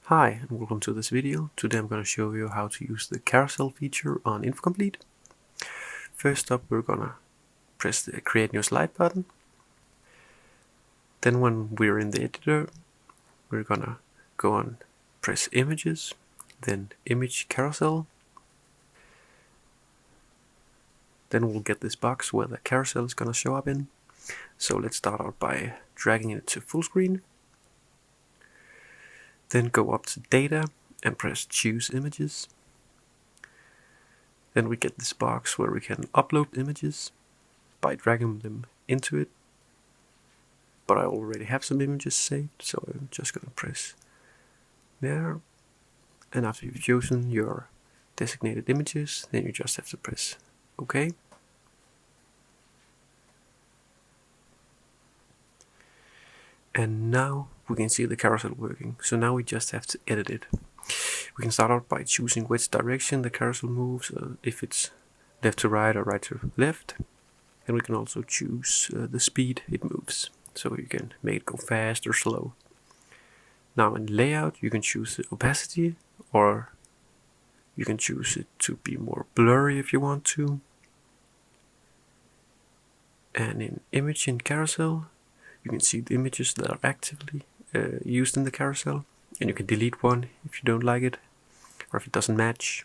Hi and welcome to this video. Today I'm going to show you how to use the carousel feature on InfoComplete. First up, we're going to press the create new slide button. Then when we're in the editor, we're going to go on press images, then image carousel. Then we'll get this box where the carousel is going to show up in. So let's start out by dragging it to full screen. Then go up to data and press choose images. Then we get this box where we can upload images by dragging them into it. But I already have some images saved, so I'm just going to press there. And after you've chosen your designated images, then you just have to press OK. And now we can see the carousel working. So now we just have to edit it. We can start out by choosing which direction the carousel moves, if it's left to right or right to left. And we can also choose the speed it moves, so you can make it go fast or slow. Now in layout you can choose the opacity, or you can choose it to be more blurry if you want to. And in image and carousel, you can see the images that are actively used in the carousel, and you can delete one if you don't like it or if it doesn't match.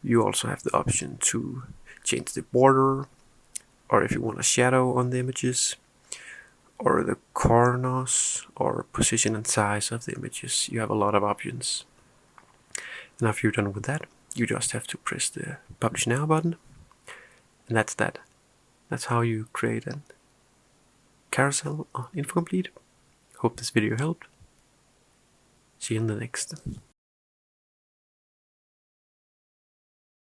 You also have the option to change the border, or if you want a shadow on the images, or the corners, or position and size of the images. You have a lot of options. And after you're done with that, you just have to press the Publish Now button, and that's that. That's how you create a carousel on InfoComplete. Hope this video helped. See you in the next.